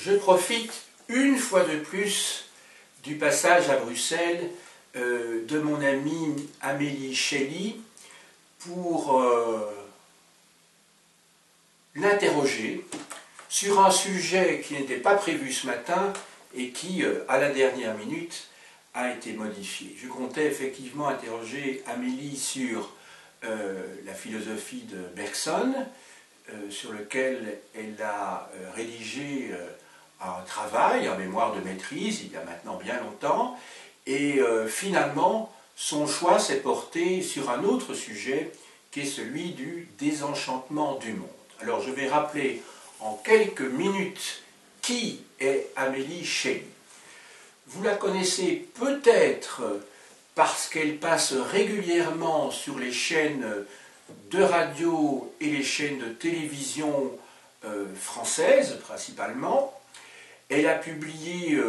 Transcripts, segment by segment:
Je profite une fois de plus du passage à Bruxelles de mon amie Amélie Shelley pour l'interroger sur un sujet qui n'était pas prévu ce matin et qui, à la dernière minute, a été modifié. Je comptais effectivement interroger Amélie sur la philosophie de Bergson, sur lequel elle a rédigé un travail, un mémoire de maîtrise, il y a maintenant bien longtemps, et finalement, son choix s'est porté sur un autre sujet, qui est celui du désenchantement du monde. Alors je vais rappeler en quelques minutes qui est Amélie Shelley. Vous la connaissez peut-être parce qu'elle passe régulièrement sur les chaînes de radio et les chaînes de télévision françaises principalement. Elle a publié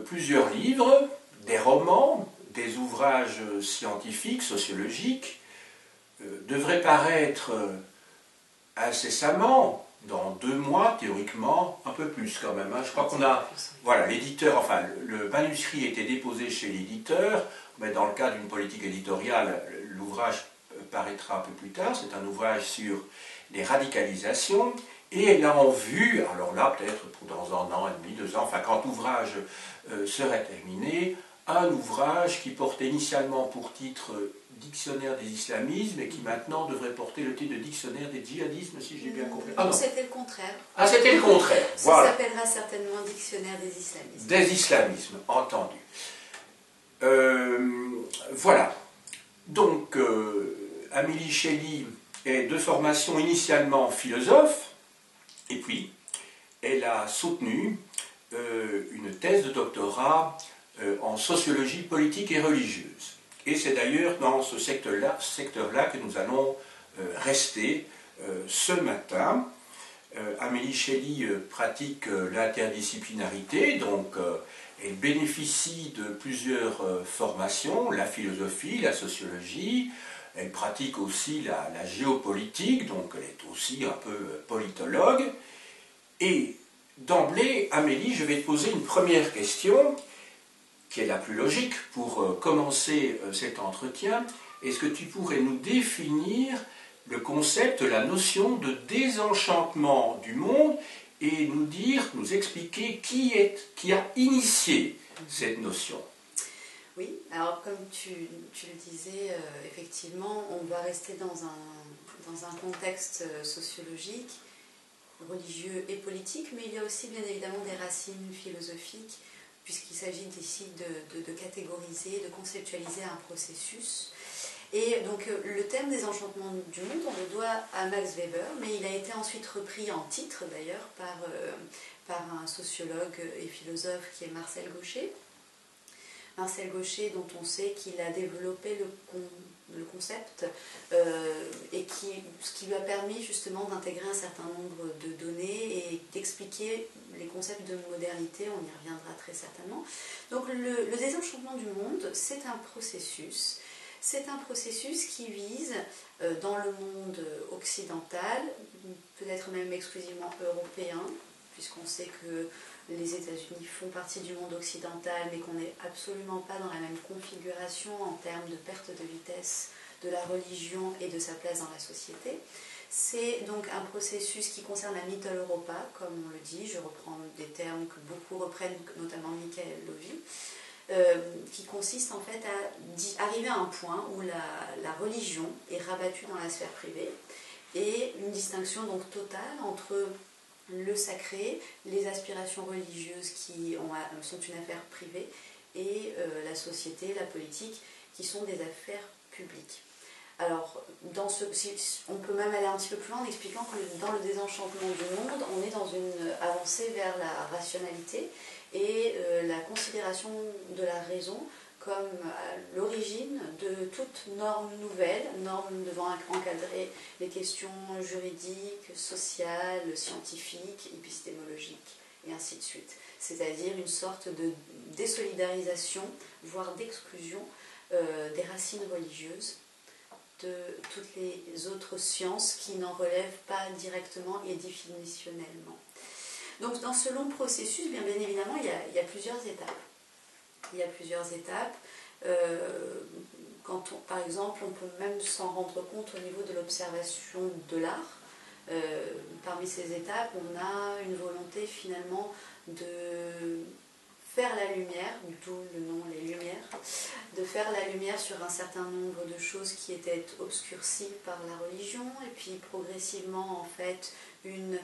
plusieurs livres, des romans, des ouvrages scientifiques, sociologiques, devrait paraître incessamment, dans 2 mois, théoriquement, un peu plus quand même. Hein. Je crois qu'on a, voilà, l'éditeur, enfin, le manuscrit a été déposé chez l'éditeur, mais dans le cadre d'une politique éditoriale, l'ouvrage paraîtra un peu plus tard. C'est un ouvrage sur les radicalisations, et elle a en vue, alors là, peut-être dans 1 an et demi, 2 ans, enfin, quand l'ouvrage serait terminé, un ouvrage qui portait initialement pour titre Dictionnaire des islamismes et qui maintenant devrait porter le titre de Dictionnaire des djihadismes, si j'ai bien compris. Ah non, c'était le contraire. Ah, c'était le contraire. Ça voilà. s'appellera certainement Dictionnaire des islamismes. Des islamismes, entendu. Voilà. Donc, Amélie Shelley est de formation initialement philosophe, et puis elle a soutenu une thèse de doctorat en sociologie politique et religieuse. Et c'est d'ailleurs dans ce secteur-là que nous allons rester ce matin. Amélie Shelley pratique l'interdisciplinarité, donc elle bénéficie de plusieurs formations, la philosophie, la sociologie, elle pratique aussi la géopolitique, donc elle est aussi un peu politologue. Et d'emblée, Amélie, je vais te poser une première question, qui est la plus logique pour commencer cet entretien. Est-ce que tu pourrais nous définir le concept, la notion de désenchantement du monde et nous dire, nous expliquer qui a initié cette notion? Oui, alors comme tu le disais, effectivement, on va rester dans un contexte sociologique, religieux et politique, mais il y a aussi bien évidemment des racines philosophiques, puisqu'il s'agit ici de catégoriser, de conceptualiser un processus. Et donc le thème des enchantements du monde, on le doit à Max Weber, mais il a été ensuite repris en titre d'ailleurs par un sociologue et philosophe qui est Marcel Gauchet. Marcel Gauchet, dont on sait qu'il a développé le concept et ce qui lui a permis justement d'intégrer un certain nombre de données et d'expliquer les concepts de modernité, on y reviendra très certainement. Donc le désenchantement du monde, c'est un processus. C'est un processus qui vise, dans le monde occidental, peut-être même exclusivement européen, puisqu'on sait que les États-Unis font partie du monde occidental, mais qu'on n'est absolument pas dans la même configuration en termes de perte de vitesse de la religion et de sa place dans la société. C'est donc un processus qui concerne la Mitteleuropa, comme on le dit, je reprends des termes que beaucoup reprennent, notamment Michael Lovy, qui consiste en fait à arriver à un point où la religion est rabattue dans la sphère privée et une distinction donc totale entre le sacré, les aspirations religieuses qui sont une affaire privée et la société, la politique qui sont des affaires publiques. Alors, on peut même aller un petit peu plus loin en expliquant que dans le désenchantement du monde, on est dans une avancée vers la rationalité et la considération de la raison comme l'origine de toute norme nouvelle, norme devant encadrer les questions juridiques, sociales, scientifiques, épistémologiques, et ainsi de suite. C'est-à-dire une sorte de désolidarisation, voire d'exclusion des racines religieuses de toutes les autres sciences qui n'en relèvent pas directement et définitionnellement. Donc dans ce long processus, bien évidemment, il y a plusieurs étapes. Il y a plusieurs étapes. Par exemple, on peut même s'en rendre compte au niveau de l'observation de l'art. Parmi ces étapes, on a une volonté finalement de faire la lumière, d'où le nom les lumières, de faire la lumière sur un certain nombre de choses qui étaient obscurcies par la religion, et puis progressivement en fait une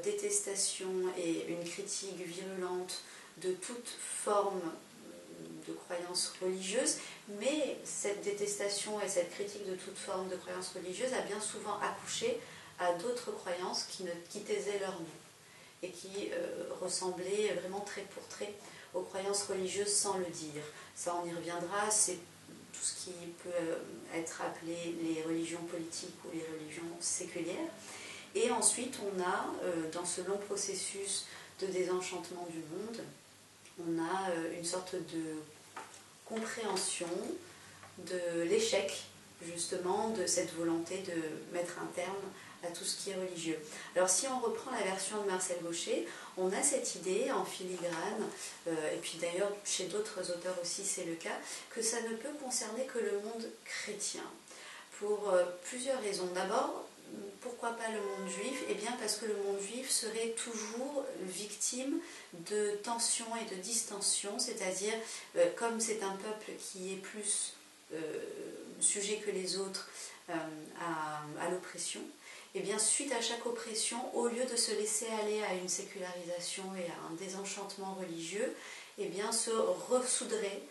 détestation et une critique virulente de toute forme de croyances religieuses, mais cette détestation et cette critique de toute forme de croyances religieuses a bien souvent accouché à d'autres croyances qui taisaient leur nom et qui ressemblaient vraiment trait pour trait aux croyances religieuses sans le dire. Ça, on y reviendra, c'est tout ce qui peut être appelé les religions politiques ou les religions séculières. Et ensuite, on a, dans ce long processus de désenchantement du monde, on a une sorte de compréhension de l'échec, justement, de cette volonté de mettre un terme à tout ce qui est religieux. Alors si on reprend la version de Marcel Gauchet, on a cette idée en filigrane, et puis d'ailleurs chez d'autres auteurs aussi c'est le cas, que ça ne peut concerner que le monde chrétien, pour plusieurs raisons. D'abord, pourquoi pas le monde juif? Eh bien parce que le monde juif serait toujours victime de tensions et de distensions, c'est-à-dire comme c'est un peuple qui est plus sujet que les autres à l'oppression, et bien suite à chaque oppression, au lieu de se laisser aller à une sécularisation et à un désenchantement religieux, et bien se ressouderait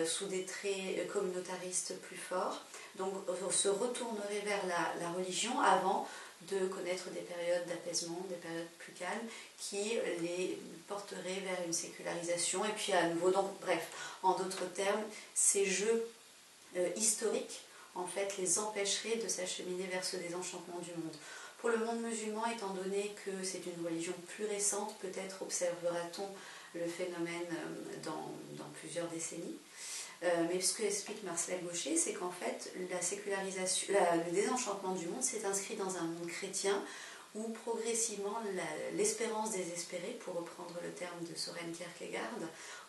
sous des traits communautaristes plus forts, donc se retournerait vers la religion avant de connaître des périodes d'apaisement, des périodes plus calmes, qui les porteraient vers une sécularisation, et puis à nouveau, donc bref, en d'autres termes, ces jeux historiques en fait les empêcherait de s'acheminer vers ce désenchantement du monde. Pour le monde musulman, étant donné que c'est une religion plus récente, peut-être observera-t-on le phénomène dans plusieurs décennies. Mais ce que explique Marcel Gauchet, c'est qu'en fait, la sécularisation, le désenchantement du monde s'est inscrit dans un monde chrétien où progressivement l'espérance désespérée, pour reprendre le terme de Søren Kierkegaard,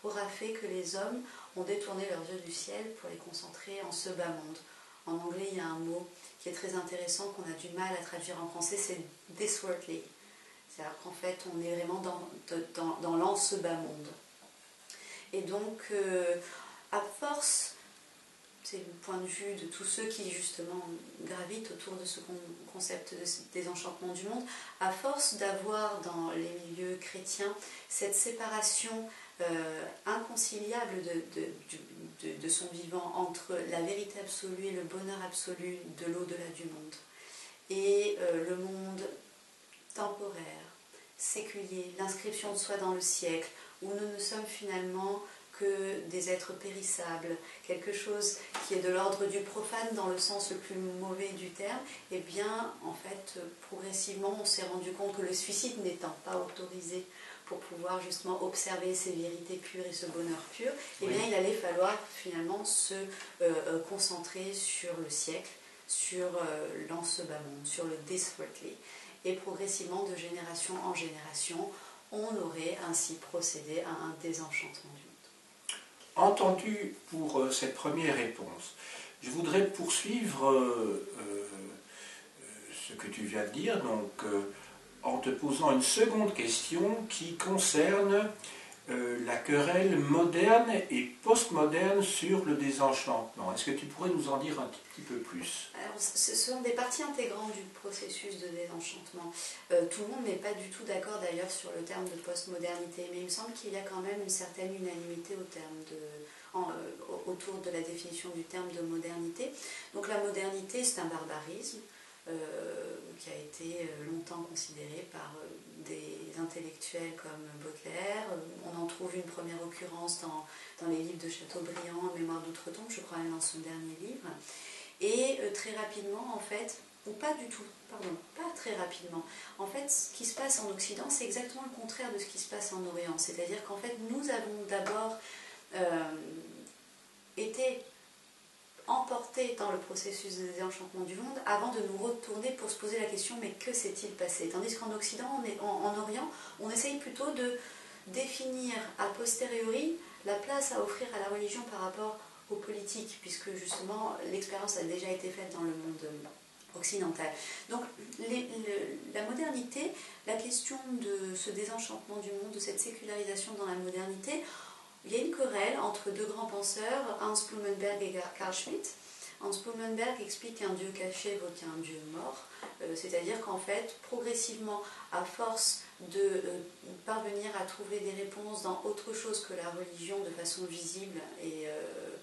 aura fait que les hommes ont détourné leurs yeux du ciel pour les concentrer en ce bas monde. En anglais, il y a un mot qui est très intéressant qu'on a du mal à traduire en français, c'est this worldly. C'est-à-dire qu'en fait, on est vraiment dans l'en-ce bas monde. Et donc, à force, c'est le point de vue de tous ceux qui justement gravitent autour de ce concept de désenchantement du monde, à force d'avoir dans les milieux chrétiens cette séparation inconciliable de son vivant entre la vérité absolue et le bonheur absolu de l'au-delà du monde, et le monde temporaire, séculier, l'inscription de soi dans le siècle, où nous ne sommes finalement que des êtres périssables, quelque chose qui est de l'ordre du profane dans le sens le plus mauvais du terme, et bien en fait progressivement on s'est rendu compte que le suicide n'étant pas autorisé pour pouvoir justement observer ces vérités pures et ce bonheur pur, et bien il allait falloir finalement se concentrer sur le siècle, sur l'ense-bas-monde, sur le this worldly, et progressivement de génération en génération on aurait ainsi procédé à un désenchantement du monde. Entendu pour cette première réponse, je voudrais poursuivre ce que tu viens de dire, donc en te posant une seconde question qui concerne la querelle moderne et postmoderne sur le désenchantement. Est-ce que tu pourrais nous en dire un petit peu plus? Alors, ce sont des parties intégrantes du processus de désenchantement. Tout le monde n'est pas du tout d'accord d'ailleurs sur le terme de postmodernité, mais il me semble qu'il y a quand même une certaine unanimité autour de la définition du terme de modernité. Donc la modernité, c'est un barbarisme qui a été longtemps considéré par des intellectuels comme Baudelaire. On en trouve une première occurrence dans les livres de Chateaubriand, Mémoire d'outre-tombe, je crois même dans son dernier livre. Et très rapidement, en fait, ou pas du tout, pardon, pas très rapidement, en fait, ce qui se passe en Occident, c'est exactement le contraire de ce qui se passe en Orient. C'est-à-dire qu'en fait, nous avons d'abord été emportés dans le processus de désenchantement du monde avant de nous retourner pour se poser la question mais que s'est-il passé? Tandis qu'en Occident, en Orient, on essaye plutôt de définir a posteriori la place à offrir à la religion par rapport aux politiques, puisque justement l'expérience a déjà été faite dans le monde occidental. Donc la modernité, la question de ce désenchantement du monde, de cette sécularisation dans la modernité, il y a une querelle entre deux grands penseurs, Hans Blumenberg et Carl Schmitt. Hans Blumenberg explique qu'un Dieu caché vaut qu'un Dieu mort, c'est-à-dire qu'en fait, progressivement, à force de parvenir à trouver des réponses dans autre chose que la religion de façon visible et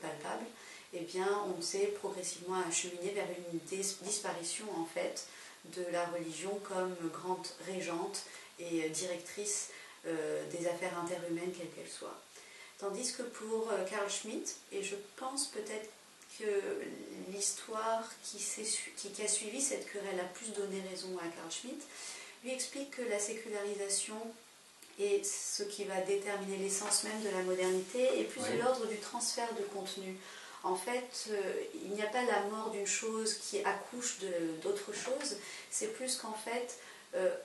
palpable, eh bien, on s'est progressivement acheminé vers une disparition en fait de la religion comme grande régente et directrice des affaires interhumaines quelles qu'elles soient. Tandis que pour Carl Schmitt, et je pense peut-être que l'histoire qui a suivi cette querelle a plus donné raison à Carl Schmitt, lui explique que la sécularisation est ce qui va déterminer l'essence même de la modernité et plus de l'ordre du transfert de contenu. En fait, il n'y a pas la mort d'une chose qui accouche d'autre chose, c'est plus qu'en fait,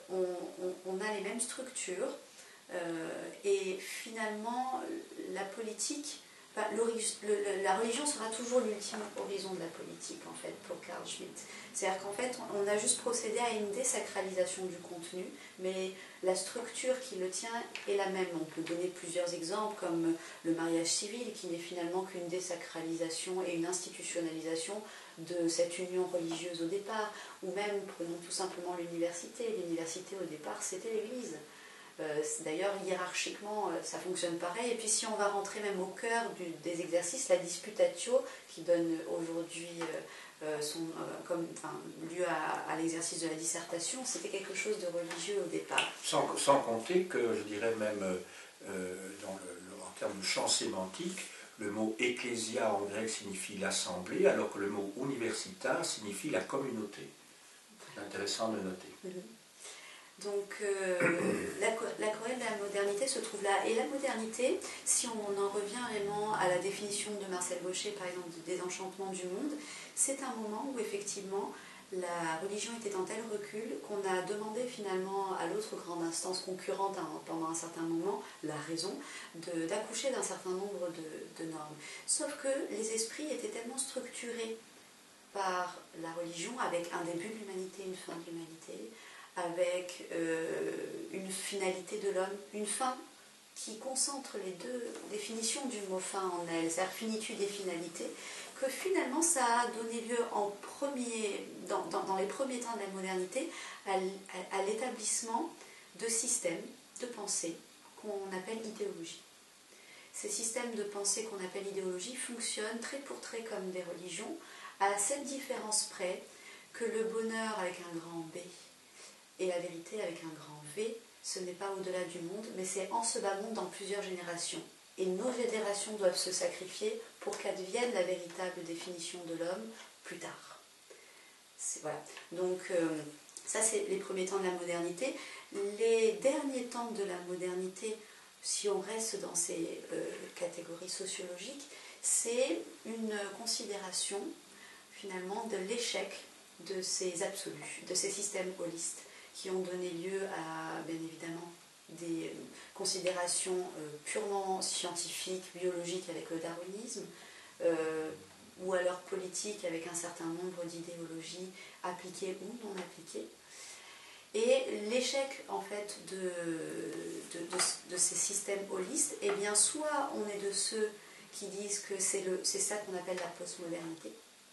on a les mêmes structures et finalement, la politique, enfin, la religion sera toujours l'ultime horizon de la politique, en fait, pour Carl Schmitt. C'est-à-dire qu'en fait, on a juste procédé à une désacralisation du contenu, mais la structure qui le tient est la même. On peut donner plusieurs exemples, comme le mariage civil, qui n'est finalement qu'une désacralisation et une institutionnalisation de cette union religieuse au départ, ou même, prenons tout simplement l'université. L'université, au départ, c'était l'Église. D'ailleurs, hiérarchiquement, ça fonctionne pareil. Et puis, si on va rentrer même au cœur des exercices, la disputatio, qui donne aujourd'hui lieu à l'exercice de la dissertation, c'était quelque chose de religieux au départ. Sans compter que, je dirais même, en termes de champ sémantique, le mot ecclésia en grec signifie l'assemblée, alors que le mot universitas signifie la communauté. C'est intéressant de noter. Donc la querelle de la modernité se trouve là. Et la modernité, si on en revient vraiment à la définition de Marcel Gauchet, par exemple, du désenchantement du monde, c'est un moment où effectivement la religion était en tel recul qu'on a demandé finalement à l'autre grande instance concurrente pendant un certain moment, la raison, d'accoucher d'un certain nombre de normes. Sauf que les esprits étaient tellement structurés par la religion, avec un début de l'humanité, une fin de l'humanité, avec une finalité de l'homme, une fin qui concentre les deux définitions du mot fin en elle, c'est-à-dire finitude et finalité, que finalement ça a donné lieu dans les premiers temps de la modernité à l'établissement de systèmes de pensée qu'on appelle idéologie. Ces systèmes de pensée qu'on appelle idéologie fonctionnent trait pour trait comme des religions, à cette différence près que le bonheur avec un grand B et la vérité avec un grand V, ce n'est pas au-delà du monde, mais c'est en ce bas monde dans plusieurs générations. Et nos générations doivent se sacrifier pour qu'advienne la véritable définition de l'homme plus tard. Voilà. Donc, ça, c'est les premiers temps de la modernité. Les derniers temps de la modernité, si on reste dans ces catégories sociologiques, c'est une considération, finalement, de l'échec de ces absolus, de ces systèmes holistes, qui ont donné lieu à, bien évidemment, des considérations purement scientifiques, biologiques avec le darwinisme, ou alors politiques avec un certain nombre d'idéologies appliquées ou non appliquées. Et l'échec, en fait, de ces systèmes holistes, eh bien, soit on est de ceux qui disent que c'est ça qu'on appelle la postmodernité,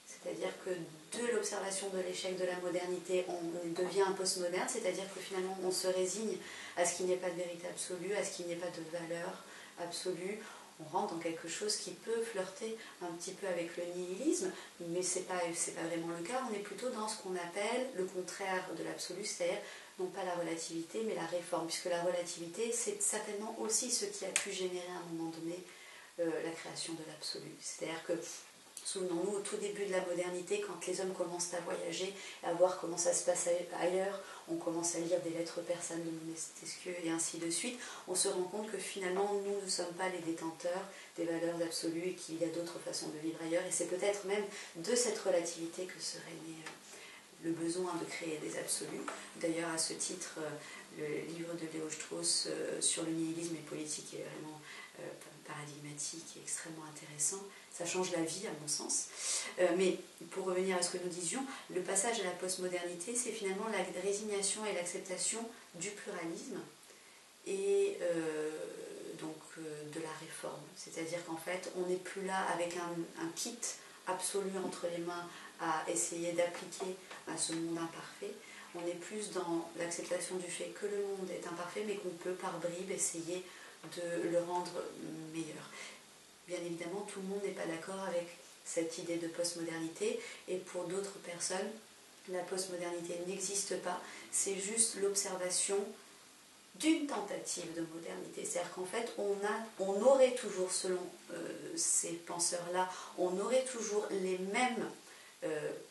c'est-à-dire que de l'observation de l'échec de la modernité, on devient un postmoderne, c'est-à-dire que finalement on se résigne à ce qu'il n'y ait pas de vérité absolue, à ce qu'il n'y ait pas de valeur absolue. On rentre dans quelque chose qui peut flirter un petit peu avec le nihilisme, mais c'est pas vraiment le cas. On est plutôt dans ce qu'on appelle le contraire de l'absolu, c'est-à-dire non pas la relativité, mais la réforme, puisque la relativité, c'est certainement aussi ce qui a pu générer à un moment donné la création de l'absolu. C'est-à-dire que souvenons-nous, au tout début de la modernité, quand les hommes commencent à voyager, à voir comment ça se passe ailleurs, on commence à lire des lettres persanes de Montesquieu et ainsi de suite, on se rend compte que finalement nous ne sommes pas les détenteurs des valeurs absolues et qu'il y a d'autres façons de vivre ailleurs. Et c'est peut-être même de cette relativité que serait né le besoin de créer des absolus. D'ailleurs, à ce titre, le livre de Léo Strauss sur le nihilisme et politique est vraiment paradigmatique et extrêmement intéressant. Ça change la vie, à mon sens. Mais pour revenir à ce que nous disions, le passage à la postmodernité, c'est finalement la résignation et l'acceptation du pluralisme et de la réforme. C'est-à-dire qu'en fait, on n'est plus là avec un kit absolu entre les mains à essayer d'appliquer à ce monde imparfait. On est plus dans l'acceptation du fait que le monde est imparfait, mais qu'on peut par bribes essayer de le rendre meilleur. Bien évidemment, tout le monde n'est pas d'accord avec cette idée de postmodernité, et pour d'autres personnes, la postmodernité n'existe pas, c'est juste l'observation d'une tentative de modernité. C'est-à-dire qu'en fait, on aurait toujours, selon ces penseurs-là, on aurait toujours les mêmes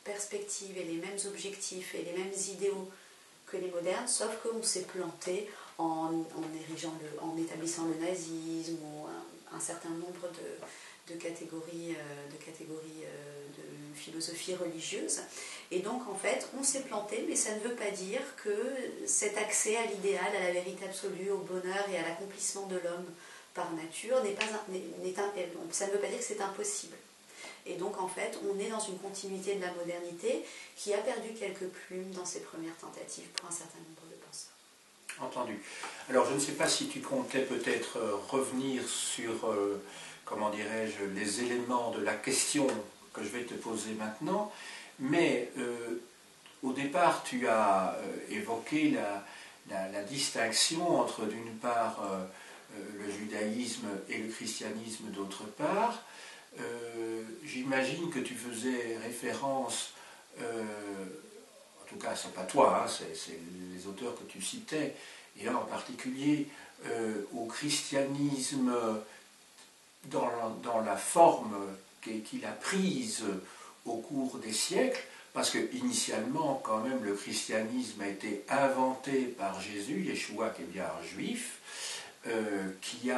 perspectives et les mêmes objectifs et les mêmes idéaux que les modernes, sauf qu'on s'est planté en établissant le nazisme ou un certain nombre de catégories de philosophie religieuse. Et donc, en fait, on s'est planté, mais ça ne veut pas dire que cet accès à l'idéal, à la vérité absolue, au bonheur et à l'accomplissement de l'homme par nature, ça ne veut pas dire que c'est impossible. Et donc, en fait, on est dans une continuité de la modernité qui a perdu quelques plumes dans ses premières tentatives pour un certain nombre de penseurs. Entendu. Alors, je ne sais pas si tu comptais peut-être revenir sur, comment dirais-je, les éléments de la question que je vais te poser maintenant, mais au départ, tu as évoqué la distinction entre, d'une part, le judaïsme et le christianisme d'autre part. J'imagine que tu faisais référence, en tout cas c'est pas toi, hein, c'est les auteurs que tu citais, et là en particulier au christianisme dans la forme qu'il a prise au cours des siècles, parce que initialement quand même le christianisme a été inventé par Jésus, Yeshua qui est bien un juif, qui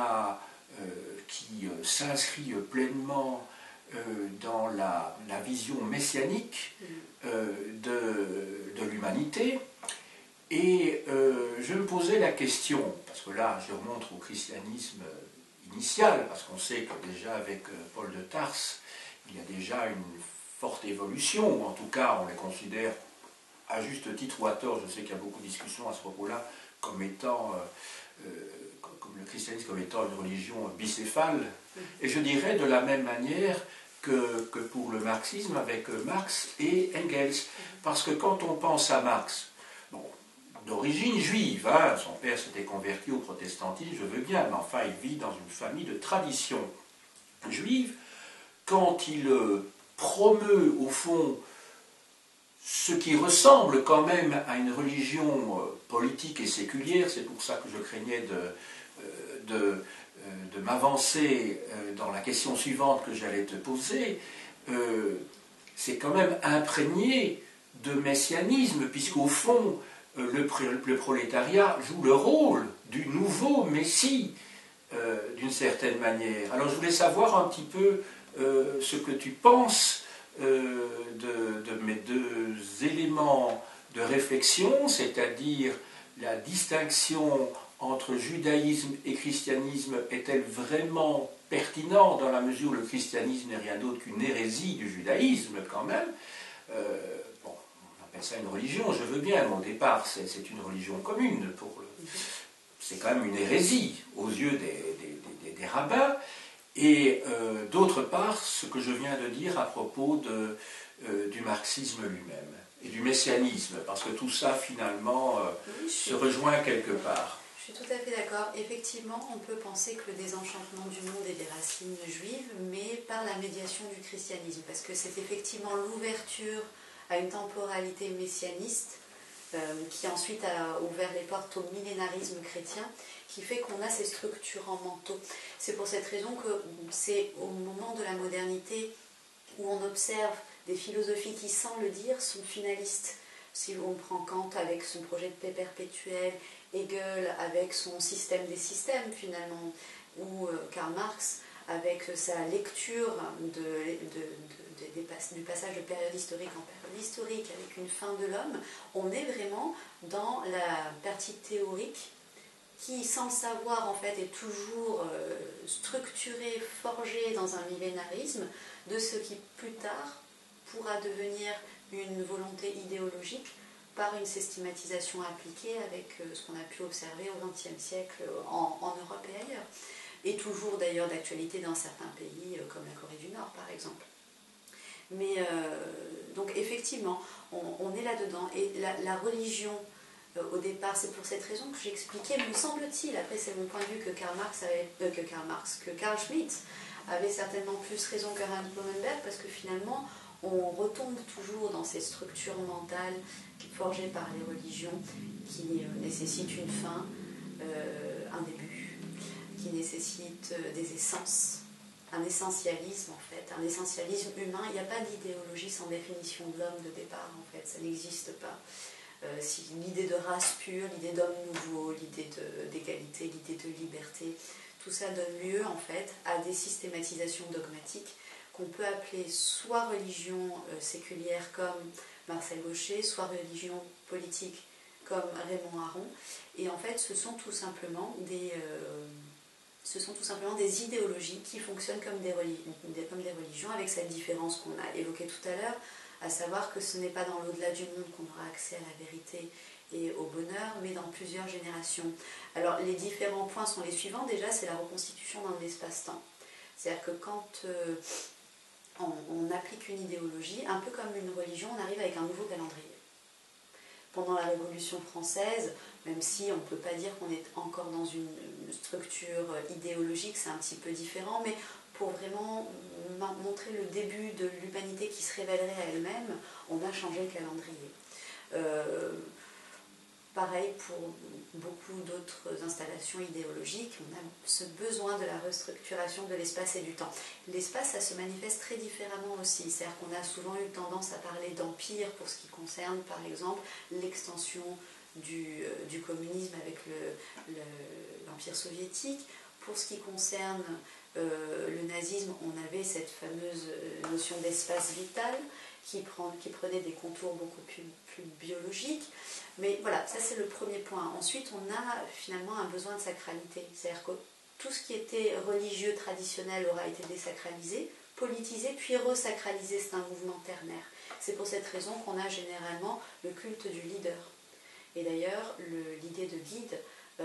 s'inscrit pleinement dans la vision messianique de l'humanité. Et je me posais la question, parce que là je remonte au christianisme initial, parce qu'on sait que déjà avec Paul de Tarse, il y a déjà une forte évolution, ou en tout cas on les considère à juste titre ou à tort, je sais qu'il y a beaucoup de discussions à ce propos-là, comme étant... comme le christianisme comme étant une religion bicéphale, et je dirais de la même manière que pour le marxisme avec Marx et Engels, parce que quand on pense à Marx, bon, d'origine juive, hein, son père s'était converti au protestantisme, je veux bien, mais enfin il vit dans une famille de tradition juive, quand il promeut au fond ce qui ressemble quand même à une religion politique et séculière, c'est pour ça que je craignais de m'avancer dans la question suivante que j'allais te poser, c'est quand même imprégné de messianisme, puisqu'au fond, le prolétariat joue le rôle du nouveau Messie, d'une certaine manière. Alors je voulais savoir un petit peu ce que tu penses de mes deux éléments de réflexion, c'est-à-dire la distinction entre judaïsme et christianisme est-elle vraiment pertinente dans la mesure où le christianisme n'est rien d'autre qu'une hérésie du judaïsme quand même. Bon, on appelle ça une religion, je veux bien, mais au départ c'est une religion commune. C'est quand même une hérésie aux yeux des rabbins. Et d'autre part, ce que je viens de dire à propos du marxisme lui-même et du messianisme, parce que tout ça finalement se rejoint quelque part. Je suis tout à fait d'accord. Effectivement, on peut penser que le désenchantement du monde est des racines juives, mais par la médiation du christianisme, parce que c'est effectivement l'ouverture à une temporalité messianiste qui ensuite a ouvert les portes au millénarisme chrétien, qui fait qu'on a ces structurants mentaux. C'est pour cette raison que c'est au moment de la modernité où on observe des philosophies qui, sans le dire, sont finalistes. Si on prend Kant avec son projet de paix perpétuelle, Hegel avec son système des systèmes finalement, ou Karl Marx avec sa lecture du passage de période historique en période historique avec une fin de l'homme, on est vraiment dans la partie théorique qui, sans le savoir, en fait, est toujours structurée, forgée dans un millénarisme de ce qui, plus tard, pourra devenir une volonté idéologique par une systématisation appliquée avec ce qu'on a pu observer au XXe siècle en Europe et ailleurs. Et toujours, d'ailleurs, d'actualité dans certains pays, comme la Corée du Nord, par exemple. Mais, donc, effectivement, on est là-dedans. Et la religion... au départ, c'est pour cette raison que j'expliquais, me semble-t-il, après c'est mon point de vue, que Carl Schmitt avait certainement plus raison que Hans Blumenberg, parce que finalement, on retombe toujours dans ces structures mentales forgées par les religions qui nécessitent une fin, un début, qui nécessitent des essences, un essentialisme en fait, un essentialisme humain. Il n'y a pas d'idéologie sans définition de l'homme de départ en fait, ça n'existe pas. Si l'idée de race pure, l'idée d'homme nouveau, l'idée d'égalité, l'idée de liberté, tout ça donne lieu en fait à des systématisations dogmatiques qu'on peut appeler soit religion séculière comme Marcel Gauchet, soit religion politique comme Raymond Aron. Et en fait, ce sont tout simplement des idéologies qui fonctionnent comme des religions, avec cette différence qu'on a évoquée tout à l'heure, à savoir que ce n'est pas dans l'au-delà du monde qu'on aura accès à la vérité et au bonheur, mais dans plusieurs générations. Alors, les différents points sont les suivants. Déjà, c'est la reconstitution dans l'espace-temps. C'est-à-dire que quand on applique une idéologie, un peu comme une religion, on arrive avec un nouveau calendrier. Pendant la Révolution française, même si on ne peut pas dire qu'on est encore dans une structure idéologique, c'est un petit peu différent, mais pour vraiment montrer le début de l'humanité qui se révélerait à elle-même, on a changé le calendrier. Pareil pour beaucoup d'autres installations idéologiques, on a ce besoin de la restructuration de l'espace et du temps. L'espace, ça se manifeste très différemment aussi, c'est-à-dire qu'on a souvent eu tendance à parler d'empire pour ce qui concerne, par exemple, l'extension du communisme avec l'empire soviétique. Pour ce qui concerne le nazisme, on avait cette fameuse notion d'espace vital qui prenait des contours beaucoup plus biologiques. Mais voilà, ça c'est le premier point. Ensuite, on a finalement un besoin de sacralité. C'est-à-dire que tout ce qui était religieux, traditionnel aura été désacralisé, politisé, puis resacralisé. C'est un mouvement ternaire. C'est pour cette raison qu'on a généralement le culte du leader. Et d'ailleurs, l'idée de guide,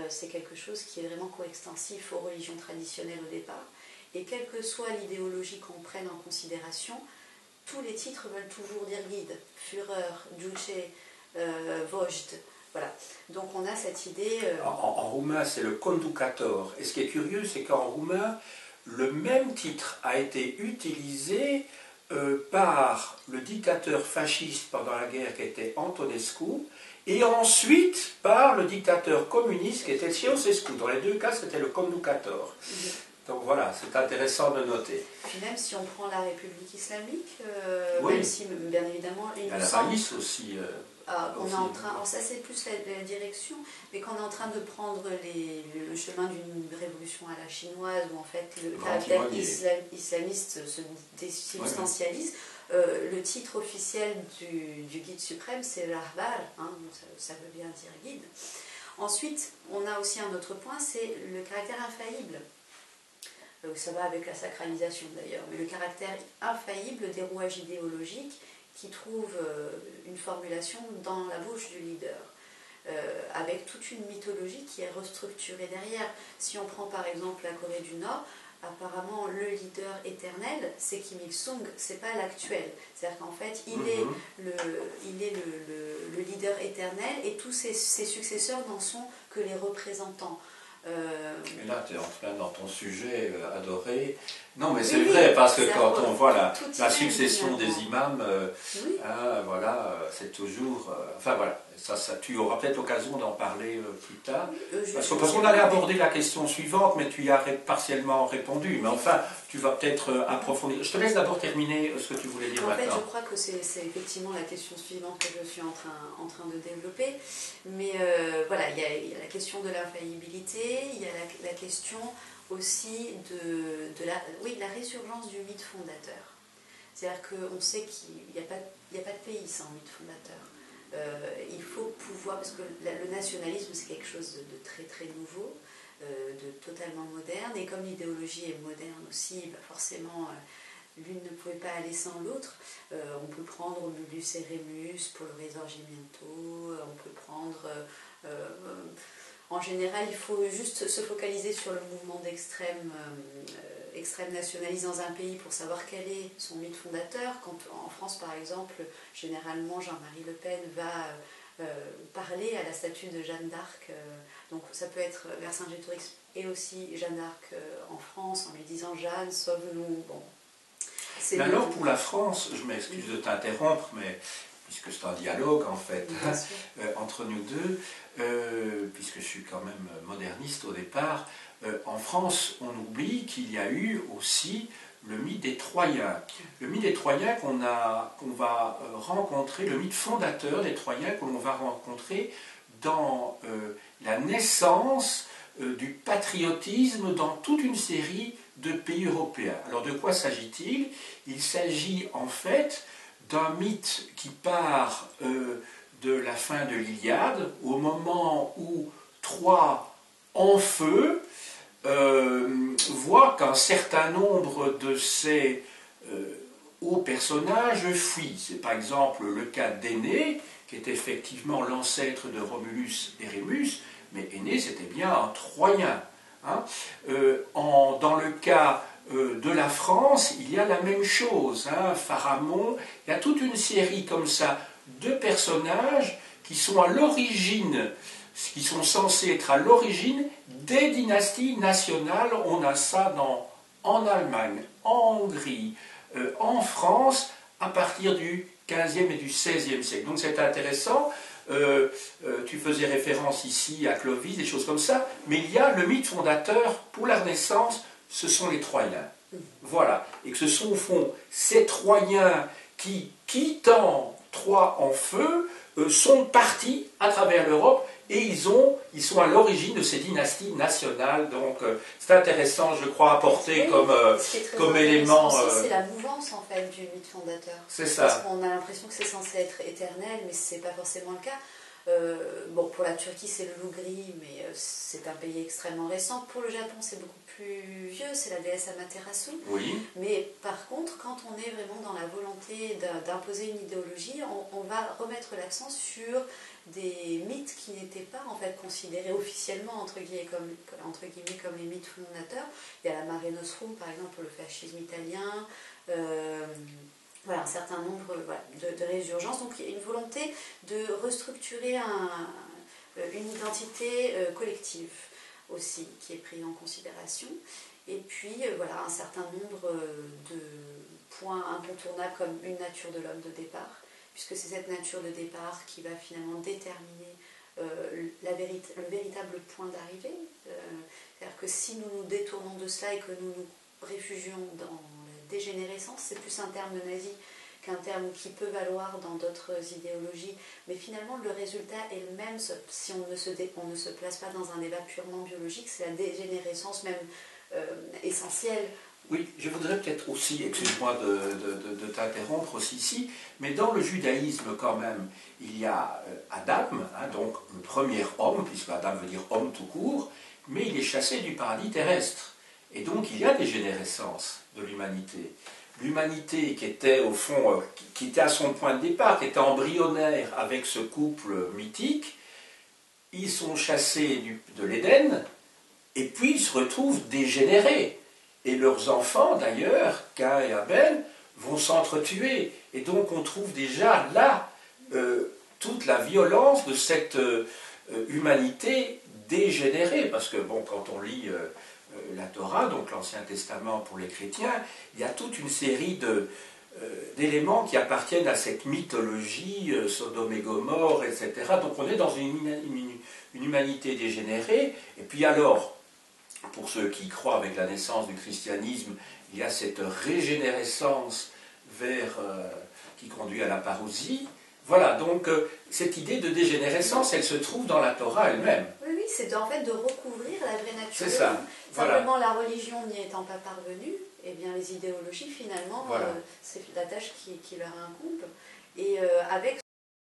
c'est quelque chose qui est vraiment coextensif aux religions traditionnelles au départ. Et quelle que soit l'idéologie qu'on prenne en considération, tous les titres veulent toujours dire guide. Führer, Duce, Vojd. Voilà. Donc on a cette idée... En roumain, c'est le conducator. Et ce qui est curieux, c'est qu'en roumain, le même titre a été utilisé par le dictateur fasciste pendant la guerre qui était Antonescu, et ensuite par le dictateur communiste qui était Ceausescu. Dans les deux cas, c'était le conducator. Donc voilà, c'est intéressant de noter. Puis même si on prend la République islamique, oui. Même si, bien évidemment... Il y a la Raïs aussi. On est en train, alors ça c'est plus la direction, mais qu'on est en train de prendre le chemin d'une révolution à la chinoise, où en fait le caractère islamiste se désubstantialise. Le titre officiel du guide suprême, c'est l'Ahbar, hein, ça veut bien dire guide. Ensuite, on a aussi un autre point, c'est le caractère infaillible. Ça va avec la sacralisation d'ailleurs, mais le caractère infaillible des rouages idéologiques qui trouve une formulation dans la bouche du leader, avec toute une mythologie qui est restructurée derrière. Si on prend par exemple la Corée du Nord, apparemment le leader éternel, c'est Kim Il-sung, c'est pas l'actuel. C'est-à-dire qu'en fait, il est le leader éternel et tous ses successeurs n'en sont que les représentants. Et là, tu es en train dans ton sujet adoré. Non, mais c'est vrai, parce que quand on voit la succession des imams, voilà, c'est toujours... enfin voilà, Tu auras peut-être l'occasion d'en parler plus tard. Parce Parce qu'on allait aborder la question suivante, mais tu y as partiellement répondu. Mais enfin, tu vas peut-être approfondir. Je te laisse d'abord terminer ce que tu voulais dire maintenant. En fait, je crois que c'est effectivement la question suivante que je suis en train de développer. Mais voilà, il y a la question de l'infaillibilité, il y a la question aussi de la résurgence du mythe fondateur. C'est-à-dire qu'on sait qu'il n'y a pas de pays sans mythe fondateur. Il faut pouvoir, parce que le nationalisme c'est quelque chose de très très nouveau, de totalement moderne, et comme l'idéologie est moderne aussi, forcément l'une ne pouvait pas aller sans l'autre. On peut prendre Romulus et Rémus pour le Risorgimento, on peut prendre... en général, il faut juste se focaliser sur le mouvement d'extrême nationaliste dans un pays pour savoir quel est son mythe fondateur. Quand, en France, par exemple, généralement, Jean-Marie Le Pen va parler à la statue de Jeanne d'Arc. Donc ça peut être Vercingétorix et aussi Jeanne d'Arc en France, en lui disant « Jeanne, sauve-nous ». Bon. Mais alors, pour la France, je m'excuse de t'interrompre, mais puisque c'est un dialogue en fait entre nous deux, puisque je suis quand même moderniste au départ, en France on oublie qu'il y a eu aussi le mythe des Troyens. Le mythe des Troyens qu'on va rencontrer, le mythe fondateur des Troyens qu'on va rencontrer dans la naissance du patriotisme dans toute une série de pays européens. Alors de quoi s'agit-il? Il s'agit en fait d'un mythe qui part de la fin de l'Iliade, au moment où Troie en feu voit qu'un certain nombre de ses hauts personnages fuient. C'est par exemple le cas d'Énée, qui est effectivement l'ancêtre de Romulus et Rémus, mais Énée c'était bien un Troyen. Hein. Dans le cas de la France, il y a la même chose. Hein. Pharamond, il y a toute une série comme ça de personnages qui sont à l'origine, qui sont censés être à l'origine des dynasties nationales. On a ça en Allemagne, en Hongrie, en France, à partir du XVe et du XVIe siècle. Donc c'est intéressant. Tu faisais référence ici à Clovis, des choses comme ça, mais il y a le mythe fondateur pour la Renaissance, ce sont les Troyens. Voilà. Et que ce sont au fond ces Troyens qui, quittant Troie en feu, sont partis à travers l'Europe et ils sont à l'origine de ces dynasties nationales. Donc c'est intéressant, je crois, apporter comme élément. C'est la mouvance en fait du mythe fondateur. C'est ça. Parce qu'on a l'impression que c'est censé être éternel, mais ce n'est pas forcément le cas. Bon, pour la Turquie, c'est le loup gris, mais c'est un pays extrêmement récent. Pour le Japon, c'est beaucoup plus vieux, c'est la déesse Amaterasu. Oui. Mais par contre, quand on est vraiment dans la volonté d'imposer une idéologie, on va remettre l'accent sur des mythes qui n'étaient pas en fait considérés officiellement entre guillemets comme les mythes fondateurs. Il y a la Mare Nostrum, par exemple, pour le fascisme italien. Voilà, un certain nombre de résurgences. Donc il y a une volonté de restructurer une identité collective aussi qui est prise en considération. Et puis voilà, un certain nombre de points incontournables comme une nature de l'homme de départ, puisque c'est cette nature de départ qui va finalement déterminer le véritable point d'arrivée. C'est-à-dire que si nous nous détournons de cela et que nous nous réfugions dans dégénérescence, c'est plus un terme nazi qu'un terme qui peut valoir dans d'autres idéologies, mais finalement le résultat est le même si on ne se place pas dans un débat purement biologique, c'est la dégénérescence même essentielle. Oui, je voudrais peut-être aussi, excuse-moi de t'interrompre aussi ici, mais dans le judaïsme quand même, il y a Adam, hein, donc le premier homme, puisque Adam veut dire homme tout court, mais il est chassé du paradis terrestre. Et donc il y a des dégénérescences de l'humanité. L'humanité qui était au fond, qui était à son point de départ, qui était embryonnaire avec ce couple mythique, ils sont chassés de l'Éden, et puis ils se retrouvent dégénérés. Et leurs enfants, d'ailleurs, Caïn et Abel, vont s'entretuer. Et donc on trouve déjà là toute la violence de cette humanité dégénérée. Parce que, bon, quand on lit la Torah, donc l'Ancien Testament pour les chrétiens, il y a toute une série d'éléments qui appartiennent à cette mythologie, Sodome et Gomorrhe, etc. Donc on est dans une humanité dégénérée. Et puis alors, pour ceux qui croient avec la naissance du christianisme, il y a cette régénérescence qui conduit à la parousie. Voilà, donc cette idée de dégénérescence, elle se trouve dans la Torah elle-même. Oui, oui, c'est en fait de recouvrir la vraie nature. C'est ça. Simplement, la religion n'y étant pas parvenue, eh bien les idéologies, finalement, c'est la tâche qui leur incombe. Et avec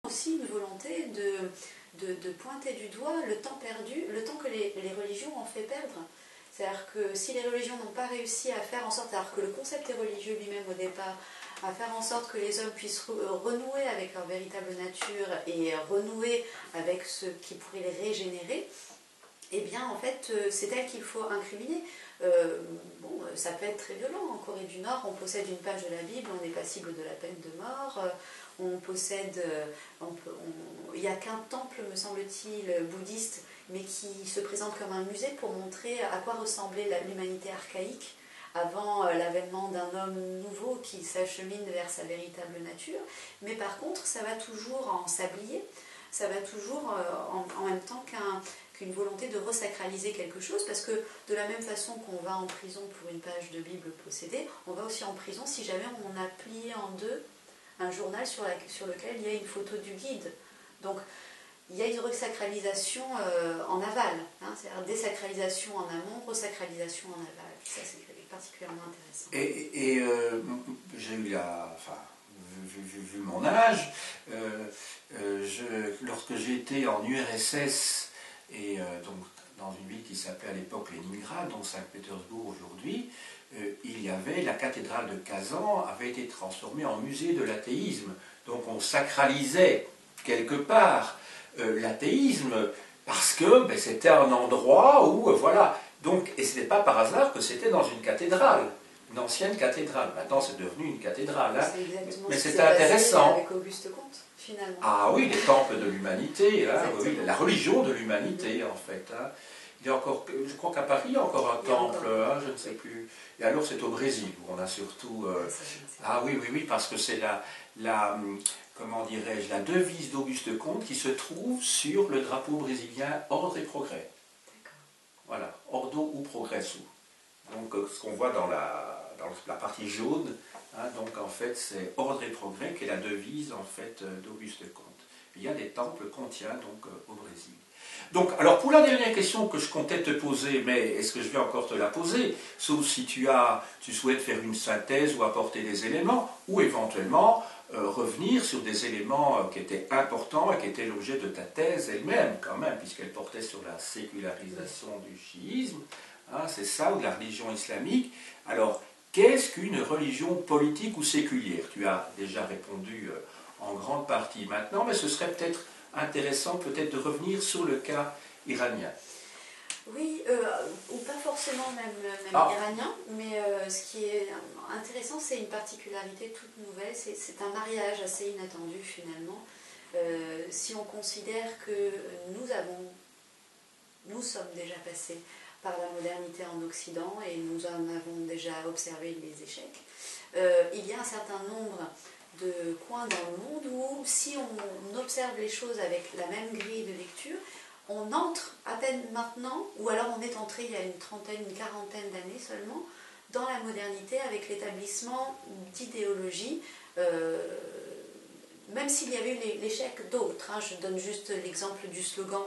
aussi une volonté de pointer du doigt le temps perdu, le temps que les religions ont fait perdre. C'est-à-dire que si les religions n'ont pas réussi à faire en sorte, alors que le concept est religieux lui-même au départ, à faire en sorte que les hommes puissent renouer avec leur véritable nature et renouer avec ce qui pourrait les régénérer, eh bien en fait c'est elle qu'il faut incriminer. Bon, ça peut être très violent. En Corée du Nord, on possède une page de la Bible, on est passible de la peine de mort. On possède, il n'y a qu'un temple, me semble-t-il, bouddhiste, mais qui se présente comme un musée pour montrer à quoi ressemblait l'humanité archaïque avant l'avènement d'un homme nouveau qui s'achemine vers sa véritable nature. Mais par contre, ça va toujours en sablier, ça va toujours en même temps qu'une volonté de resacraliser quelque chose, parce que de la même façon qu'on va en prison pour une page de Bible possédée, on va aussi en prison si jamais on a plié en deux un journal sur lequel il y a une photo du guide. Donc il y a une resacralisation en aval, hein, c'est-à-dire désacralisation en amont, resacralisation en aval. Ça c'est particulièrement intéressant. Et j'ai eu vu mon âge, lorsque j'étais en URSS, et donc dans une ville qui s'appelait à l'époque Leningrad, donc Saint-Pétersbourg aujourd'hui, il y avait, la cathédrale de Kazan avait été transformée en musée de l'athéisme. Donc on sacralisait quelque part l'athéisme parce que c'était un endroit où, voilà. Donc, et ce n'est pas par hasard que c'était dans une cathédrale, une ancienne cathédrale. Maintenant c'est devenu une cathédrale. Hein. Mais c'était intéressant. Avec Auguste Comte, finalement. Ah oui, les temples de l'humanité, hein, oui, la religion de l'humanité en fait. Hein. Il y a encore, je crois qu'à Paris, il y a encore un temple, hein, je ne sais plus. Et alors, c'est au Brésil où on a surtout... ah oui, parce que c'est comment dirais-je, la devise d'Auguste Comte qui se trouve sur le drapeau brésilien Ordre et Progrès. Voilà, Ordo ou Progresso. Donc, ce qu'on voit dans la partie jaune, hein, donc en fait, c'est Ordre et Progrès qui est la devise en fait d'Auguste Comte. Il y a des temples qu'on tient donc au Brésil. Donc, alors pour la dernière question que je comptais te poser, mais est-ce que je vais encore te la poser, sauf si tu souhaites faire une synthèse ou apporter des éléments, ou éventuellement revenir sur des éléments qui étaient importants et qui étaient l'objet de ta thèse elle-même, quand même, puisqu'elle portait sur la sécularisation du chiisme, hein, c'est ça, ou de la religion islamique. Alors, qu'est-ce qu'une religion politique ou séculière? Tu as déjà répondu en grande partie maintenant, mais ce serait peut-être intéressant de revenir sur le cas iranien. Oui, ou pas forcément même iranien, mais ce qui est intéressant, c'est une particularité toute nouvelle, c'est un mariage assez inattendu finalement. Si on considère que nous sommes déjà passés par la modernité en Occident et nous en avons déjà observé les échecs, il y a un certain nombre de coins dans le monde où, si on observe les choses avec la même grille de lecture, on entre à peine maintenant, ou alors on est entré il y a une quarantaine d'années seulement, dans la modernité avec l'établissement d'idéologies, même s'il y avait eu l'échec d'autres. Hein, je donne juste l'exemple du slogan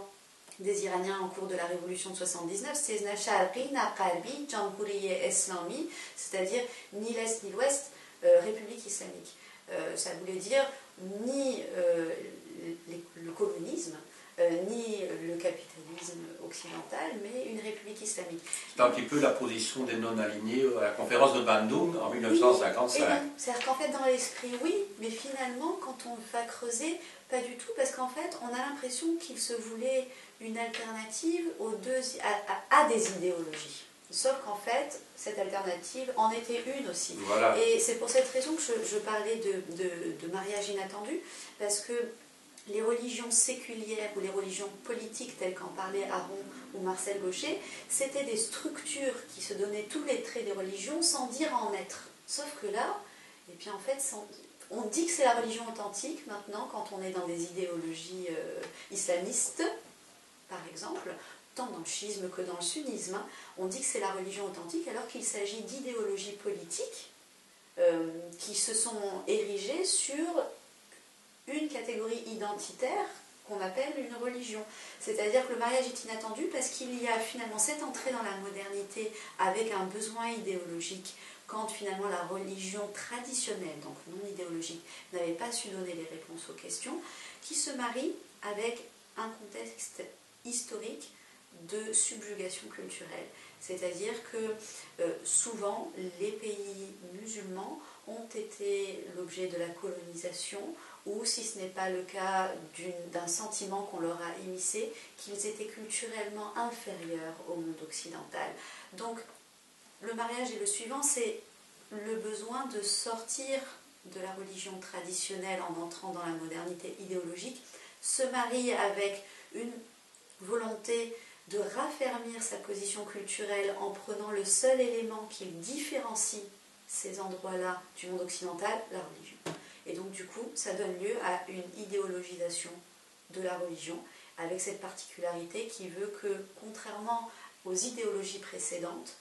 des Iraniens en cours de la révolution de 79, c'est Nashari, Naqalbi, Jamhuriye Islami, c'est-à-dire ni l'Est ni l'Ouest, République islamique. Ça voulait dire ni le communisme, ni le capitalisme occidental, mais une république islamique. C'est un petit peu la position des non-alignés à la conférence de Bandung en 1955. Oui, c'est-à-dire qu'en fait, dans l'esprit, oui, mais finalement, quand on va creuser, pas du tout, parce qu'en fait, on a l'impression qu'il se voulait une alternative à des idéologies. Sauf qu'en fait, cette alternative en était une aussi. Voilà. Et c'est pour cette raison que je parlais de mariage inattendu, parce que les religions séculières ou les religions politiques telles qu'en parlaient Aron ou Marcel Gauchet, c'était des structures qui se donnaient tous les traits des religions sans dire en être. Sauf que là, Et puis en fait, on dit que c'est la religion authentique maintenant quand on est dans des idéologies islamistes, par exemple, tant dans le chiisme que dans le sunnisme, hein. On dit que c'est la religion authentique alors qu'il s'agit d'idéologies politiques qui se sont érigées sur une catégorie identitaire qu'on appelle une religion. C'est-à-dire que le mariage est inattendu parce qu'il y a finalement cette entrée dans la modernité avec un besoin idéologique, quand finalement la religion traditionnelle, donc non idéologique, n'avait pas su donner les réponses aux questions, qui se marie avec un contexte historique de subjugation culturelle. C'est-à-dire que souvent les pays musulmans ont été l'objet de la colonisation, ou si ce n'est pas le cas d'un sentiment qu'on leur a immiscé, qu'ils étaient culturellement inférieurs au monde occidental. Donc le mariage est le suivant, c'est le besoin de sortir de la religion traditionnelle en entrant dans la modernité idéologique, se marie avec une volonté de raffermir sa position culturelle en prenant le seul élément qui différencie ces endroits-là du monde occidental, la religion. Et donc du coup, ça donne lieu à une idéologisation de la religion, avec cette particularité qui veut que, contrairement aux idéologies précédentes,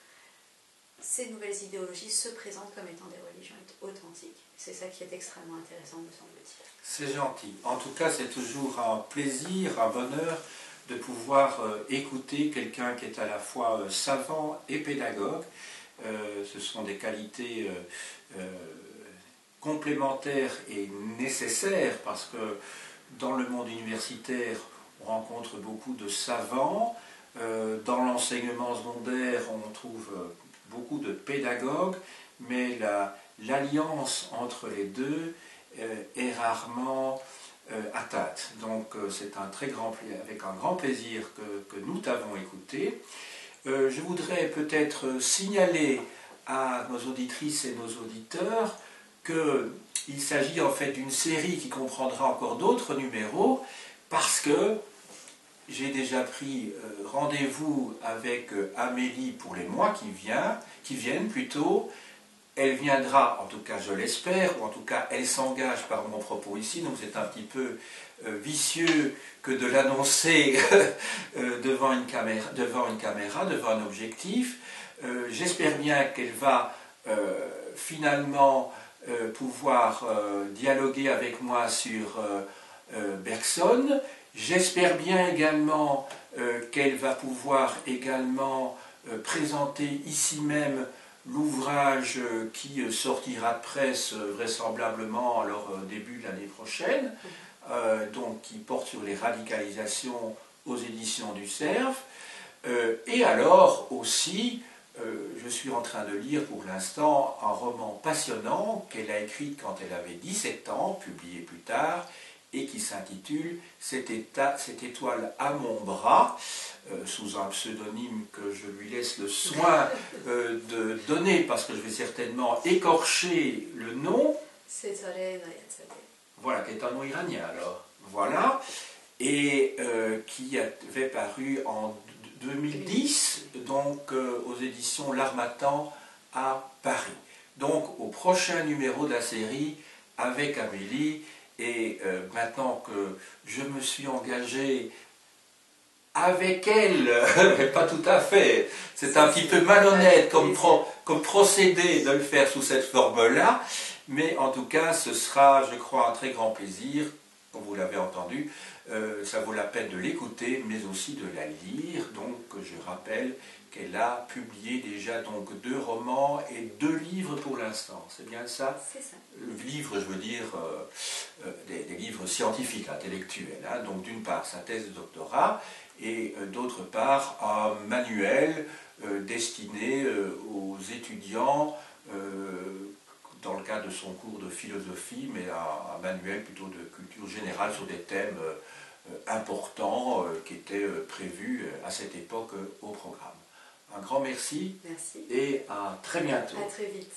ces nouvelles idéologies se présentent comme étant des religions authentiques. C'est ça qui est extrêmement intéressant, me semble-t-il. C'est gentil. En tout cas, c'est toujours un plaisir, un bonheur de pouvoir écouter quelqu'un qui est à la fois savant et pédagogue. Ce sont des qualités complémentaires et nécessaires parce que dans le monde universitaire, on rencontre beaucoup de savants. Dans l'enseignement secondaire, on trouve beaucoup de pédagogues, mais l'alliance entre les deux est rarement atteinte. Donc c'est avec un grand plaisir que nous t'avons écouté. Je voudrais peut-être signaler à nos auditrices et nos auditeurs qu'il s'agit en fait d'une série qui comprendra encore d'autres numéros, parce que j'ai déjà pris rendez-vous avec Amélie pour les mois qui viennent plutôt. Elle viendra, en tout cas je l'espère, ou en tout cas elle s'engage par mon propos ici, donc c'est un petit peu vicieux que de l'annoncer devant une caméra, devant un objectif. J'espère bien qu'elle va finalement pouvoir dialoguer avec moi sur Bergson. J'espère bien également qu'elle va pouvoir également présenter ici même l'ouvrage qui sortira de presse vraisemblablement début de l'année prochaine, donc qui porte sur les radicalisations aux éditions du Cerf. Et alors aussi, je suis en train de lire pour l'instant un roman passionnant qu'elle a écrit quand elle avait 17 ans, publié plus tard, et qui s'intitule « Cette étoile à mon bras », sous un pseudonyme que je lui laisse le soin de donner, parce que je vais certainement écorcher le nom. Voilà, qui est un nom iranien alors. Voilà, et qui avait paru en 2010, donc aux éditions L'Harmattan à Paris. Donc au prochain numéro de la série avec Amélie, et maintenant que je me suis engagé avec elle, mais pas tout à fait, c'est un petit peu malhonnête comme procédé de le faire sous cette forme-là, mais en tout cas ce sera, je crois, un très grand plaisir, comme vous l'avez entendu. Ça vaut la peine de l'écouter, mais aussi de la lire. Donc je rappelle qu'elle a publié déjà donc 2 romans et 2 livres pour l'instant. C'est bien ça? C'est ça. Livres, je veux dire, des livres scientifiques, intellectuels. Hein. Donc d'une part sa thèse de doctorat, et d'autre part un manuel destiné aux étudiants dans le cadre de son cours de philosophie, mais un manuel plutôt de culture générale sur des thèmes importants qui étaient prévus à cette époque au programme. Un grand merci, merci, et à très bientôt. À très vite.